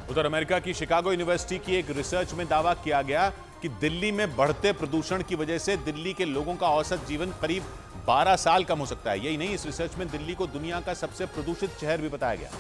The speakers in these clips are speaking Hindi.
उधर अमेरिका की शिकागो यूनिवर्सिटी की एक रिसर्च में दावा किया गया कि दिल्ली में बढ़ते प्रदूषण की वजह से दिल्ली के लोगों का औसत जीवन करीब 12 साल कम हो सकता है। यही नहीं, इस रिसर्च में दिल्ली को दुनिया का सबसे प्रदूषित शहर भी बताया गया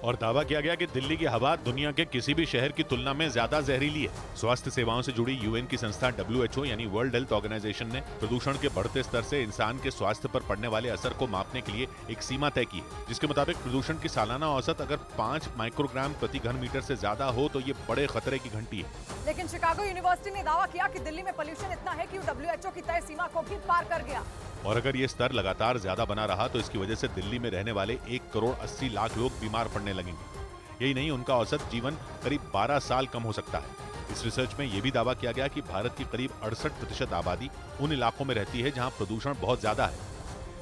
और दावा किया गया कि दिल्ली की हवा दुनिया के किसी भी शहर की तुलना में ज्यादा जहरीली है। स्वास्थ्य सेवाओं से जुड़ी यूएन की संस्था WHO यानी वर्ल्ड हेल्थ ऑर्गेनाइजेशन ने प्रदूषण के बढ़ते स्तर से इंसान के स्वास्थ्य पर पड़ने वाले असर को मापने के लिए एक सीमा तय की है, जिसके मुताबिक प्रदूषण की सालाना औसत अगर 5 माइक्रोग्राम प्रति घन मीटर से ज्यादा हो तो ये बड़े खतरे की घंटी है। लेकिन शिकागो यूनिवर्सिटी ने दावा किया कि दिल्ली में पोल्यूशन इतना है कि WHO की तय सीमा को भी पार कर गया। और अगर ये स्तर लगातार ज्यादा बना रहा तो इसकी वजह से दिल्ली में रहने वाले 1 करोड़ 80 लाख लोग बीमार पड़ने लगेंगे। यही नहीं, उनका औसत जीवन करीब 12 साल कम हो सकता है। इस रिसर्च में यह भी दावा किया गया कि भारत की करीब 68% आबादी उन इलाकों में रहती है जहां प्रदूषण बहुत ज्यादा है।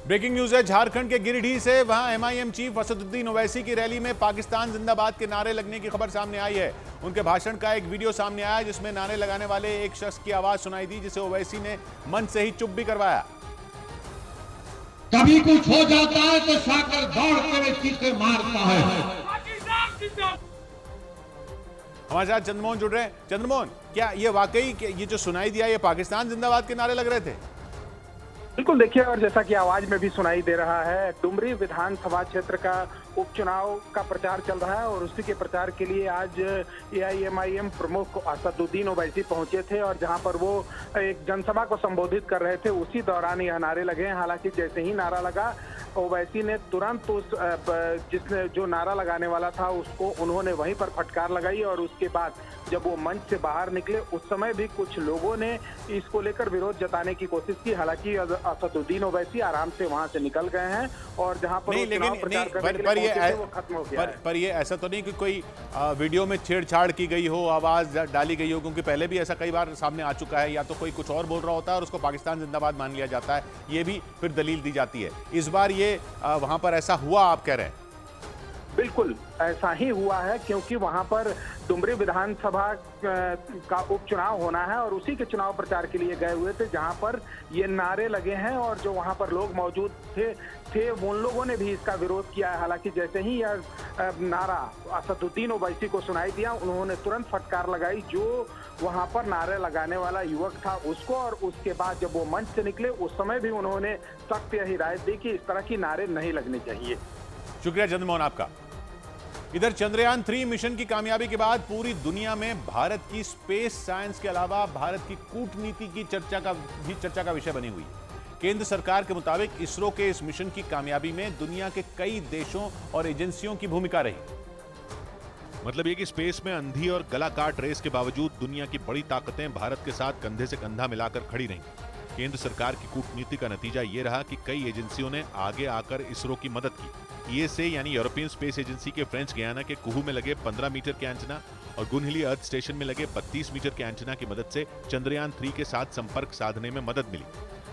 ब्रेकिंग न्यूज है झारखंड के गिरिडीह से। वहां MIM चीफ असदुद्दीन ओवैसी की रैली में पाकिस्तान जिंदाबाद के नारे लगने की खबर सामने आई है। उनके भाषण का एक वीडियो सामने आया जिसमें नारे लगाने वाले एक शख्स की आवाज सुनाई दी, जिसे ओवैसी ने मंच से ही चुप भी करवाया। कभी कुछ हो जाता है तो साकर दौड़ के चीखे मारता है। हमारे साथ चंद्रमोहन जुड़ रहे हैं। चंद्रमोहन, क्या ये वाकई ये जो सुनाई दिया ये पाकिस्तान जिंदाबाद के नारे लग रहे थे? बिल्कुल, देखिए, और जैसा कि आवाज में भी सुनाई दे रहा है, डुमरी विधानसभा क्षेत्र का उपचुनाव का प्रचार चल रहा है और उसी के प्रचार के लिए आज AIMIM प्रमुख असदुद्दीन ओवैसी पहुंचे थे और जहां पर वो एक जनसभा को संबोधित कर रहे थे, उसी दौरान यह नारे लगे। हालांकि जैसे ही नारा लगा, ओवैसी ने तुरंत जिसने जो नारा लगाने वाला था उसको उन्होंने वहीं पर फटकार लगाई और उसके बाद जब वो मंच से बाहर निकले उस समय भी कुछ लोगों ने इसको लेकर विरोध जताने की कोशिश की। हालांकि असदुद्दीन ओवैसी आराम से वहां से निकल गए हैं और जहां पर नहीं, लेकिन वो खत्म हो गया। पर ये ऐसा तो नहीं कि कोई वीडियो में छेड़छाड़ की गई हो, आवाज डाली गई हो, क्योंकि पहले भी ऐसा कई बार सामने आ चुका है। या तो कोई कुछ और बोल रहा होता है और उसको पाकिस्तान जिंदाबाद मान लिया जाता है, ये भी फिर दलील दी जाती है। इस बार ये वहां पर ऐसा हुआ, आप कह रहे हैं? बिल्कुल ऐसा ही हुआ है, क्योंकि वहां पर डुमरी विधानसभा का उपचुनाव होना है और उसी के चुनाव प्रचार के लिए गए हुए थे जहां पर ये नारे लगे हैं और जो वहां पर लोग मौजूद थे उन लोगों ने भी इसका विरोध किया है। हालांकि जैसे ही यह नारा असदुद्दीन ओवैसी को सुनाई दिया, उन्होंने तुरंत फटकार लगाई जो वहां पर नारे लगाने वाला युवक था उसको, और उसके बाद जब वो मंच से निकले उस समय भी उन्होंने सख्त यह हिदायत दी कि इस तरह की नारे नहीं लगने चाहिए। शुक्रिया चंद्रमोहन आपका। इधर चंद्रयान 3 मिशन की कामयाबी के बाद पूरी दुनिया में भारत की स्पेस साइंस के अलावा भारत की कूटनीति की चर्चा का विषय बनी हुई है। केंद्र सरकार के मुताबिक इसरो के इस मिशन की कामयाबी में दुनिया के कई देशों और एजेंसियों की भूमिका रही। मतलब ये कि स्पेस में अंधी और गला काट रेस के बावजूद दुनिया की बड़ी ताकतें भारत के साथ कंधे से कंधा मिलाकर खड़ी रहीं। केंद्र सरकार की कूटनीति का नतीजा ये रहा कि कई एजेंसियों ने आगे आकर इसरो की मदद की। ESA यानी यूरोपियन स्पेस एजेंसी के फ्रेंच गयाना के कुहू में लगे 15 मीटर के एंटेना और गुनहिली अर्थ स्टेशन में लगे 32 मीटर के एंटेना की मदद से चंद्रयान 3 के साथ संपर्क साधने में मदद मिली।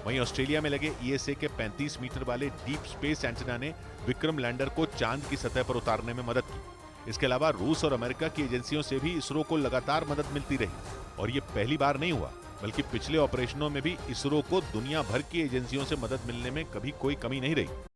वहीं ऑस्ट्रेलिया में लगे ESA के 35 मीटर वाले डीप स्पेस एंटेना ने विक्रम लैंडर को चांद की सतह पर उतारने में मदद की। इसके अलावा रूस और अमेरिका की एजेंसियों से भी इसरो को लगातार मदद मिलती रही और ये पहली बार नहीं हुआ, बल्कि पिछले ऑपरेशनों में भी इसरो को दुनिया भर की एजेंसियों से मदद मिलने में कभी कोई कमी नहीं रही।